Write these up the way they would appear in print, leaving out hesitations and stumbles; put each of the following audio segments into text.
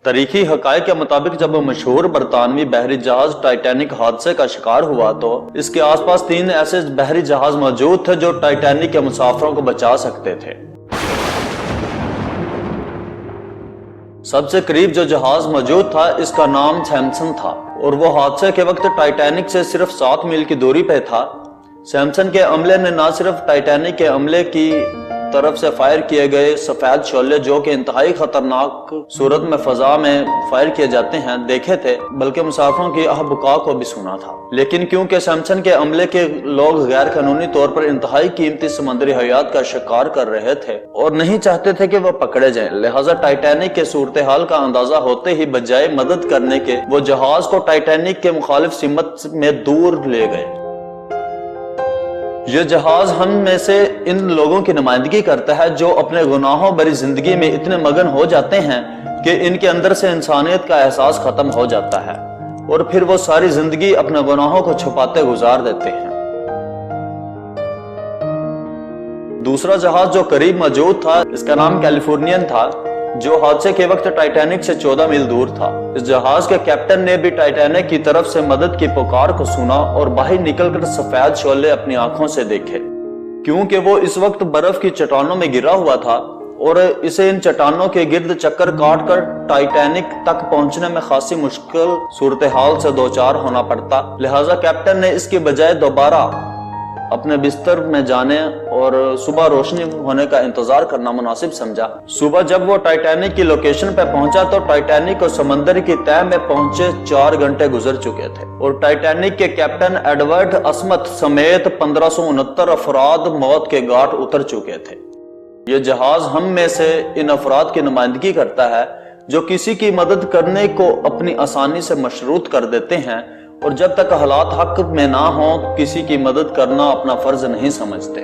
तारीखी हकायक के मुताबिक जब मशहूर बरतानवी बहरी जहाज टाइटैनिक हादसे का शिकार हुआ तो इसके आसपास 3 ऐसे बहरी जहाज मौजूद थे जो टाइटैनिक के मुसाफिरों को बचा सकते थे। सबसे करीब जो जहाज मौजूद था इसका नाम सैमसन था और वो हादसे के वक्त टाइटैनिक से सिर्फ 7 मील की दूरी पे था। सैमसन के अमले ने न सिर्फ टाइटैनिक के अमले की तरफ से फायर किए गए सफेद शोले जो कि इंतहाई खतरनाक सूरत में फजा में फायर किए जाते हैं देखे थे, बल्कि मुसाफिरों की आहबुका को भी सुना था। लेकिन क्योंकि सैमसन के अमले के लोग गैर कानूनी तौर पर इंतहाई कीमती समुद्री हयात का शिकार कर रहे थे और नहीं चाहते थे कि वो पकड़े जाएं, लिहाजा टाइटैनिक के सूरत हाल का अंदाजा होते ही बजाय मदद करने के वो जहाज को टाइटैनिक के मुखालिफ सिमत में दूर ले गए। ये जहाज हम में से इन लोगों की नुमाइंदगी करता है जो अपने गुनाहों भरी जिंदगी में इतने मगन हो जाते हैं कि इनके अंदर से इंसानियत का एहसास खत्म हो जाता है और फिर वो सारी जिंदगी अपने गुनाहों को छुपाते गुजार देते हैं। दूसरा जहाज जो करीब मौजूद था इसका नाम कैलिफोर्नियन था, जो हादसे के वक्त टाइटैनिक से 14 मील दूर था। इस जहाज के कैप्टन ने भी टाइटैनिक की तरफ से मदद की पुकार को सुना और बाहर निकलकर सफेद शोले अपनी आंखों से देखे। क्योंकि वो इस वक्त बर्फ की चट्टानों में गिरा हुआ था और इसे इन चट्टानों के गिर्द चक्कर काटकर टाइटैनिक तक पहुंचने में खासी मुश्किल सूरत हाल से दो चार होना पड़ता, लिहाजा कैप्टन ने इसकी बजाय दोबारा अपने बिस्तर में जाने और सुबह रोशनी होने का इंतजार करना मुनासिब समझा। सुबह जब वो टाइटैनिक की लोकेशन पे पहुंचा तो टाइटैनिक को समंदर की तह में पहुंचे 4 घंटे गुजर चुके थे और टाइटैनिक के कैप्टन एडवर्ड अस्मथ समेत 1569 अफराद मौत के घाट उतर चुके थे। ये जहाज हम में से इन अफराद की नुमाइंदगी करता है जो किसी की मदद करने को अपनी आसानी से मशरूत कर देते हैं और जब तक हालात हक में ना हो किसी की मदद करना अपना फर्ज नहीं समझते।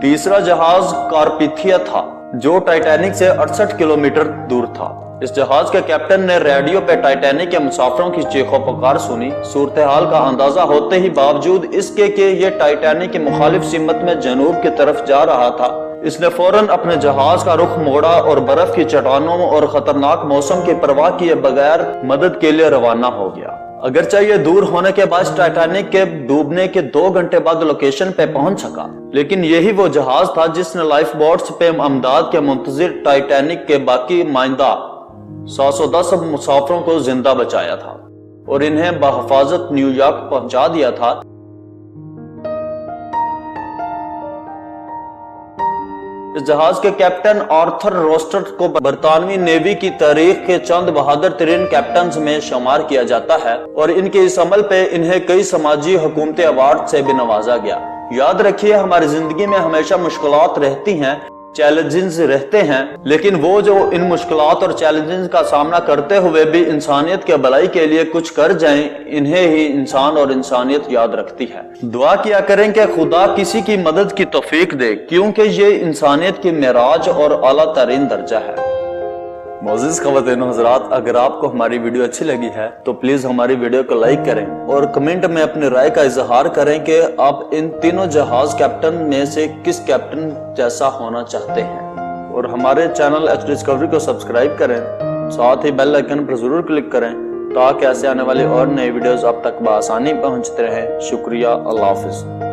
तीसरा जहाज कार्पिथिया था जो टाइटैनिक से 68 किलोमीटर दूर था। इस जहाज के कैप्टन ने रेडियो पे टाइटैनिक के मुसाफिरों की चीखों पुकार सुनी। सूरत हाल का अंदाजा होते ही बावजूद इसके कि ये टाइटैनिक की मुखालिफ सिमत में जनूब की तरफ जा रहा था, इसने फौरन अपने जहाज का रुख मोड़ा और बर्फ की चट्टानों और खतरनाक मौसम की परवाह किए बगैर मदद के लिए रवाना हो गया। अगरचे ये दूर होने के बाद टाइटैनिक के डूबने के 2 घंटे बाद लोकेशन पे पहुंच सका, लेकिन यही वो जहाज था जिसने लाइफ बोट्स पे अमदाद के मुंतजिर टाइटैनिक के बाकी माइंदा 710 मुसाफिरों को जिंदा बचाया था और इन्हें बहफाजत न्यूयॉर्क पहुंचा दिया था। इस जहाज के कैप्टन आर्थर रोस्टर को बरतानवी नेवी की तारीख के चंद बहादुर तरीन कैप्टन में शुमार किया जाता है और इनके इस अमल पे इन्हें कई समाजी हुकूमती अवार्ड से भी नवाजा गया। याद रखिए, हमारी जिंदगी में हमेशा मुश्किलात रहती हैं, चैलेंजेस रहते हैं, लेकिन वो जो इन मुश्किलात और चैलेंजेस का सामना करते हुए भी इंसानियत के भलाई के लिए कुछ कर जाएं, इन्हें ही इंसान और इंसानियत याद रखती है। दुआ किया करें कि खुदा किसी की मदद की तौफीक दे, क्योंकि ये इंसानियत की मेराज और आला तरीन दर्जा है। मोअज़्ज़िज़ ख़वातीन व हज़रात, अगर आपको हमारी वीडियो अच्छी लगी है तो प्लीज हमारी वीडियो को लाइक करें और कमेंट में अपनी राय का इजहार करें कि आप इन तीनों जहाज कैप्टन में से किस कैप्टन जैसा होना चाहते हैं। और हमारे चैनल एक्स डिस्कवरी को सब्सक्राइब करें, साथ ही बेल आइकन पर जरूर क्लिक करें ताकि ऐसे आने वाली और नई वीडियोस आप तक बआसानी पहुंचते रहें। शुक्रिया, अल्लाह हाफिज।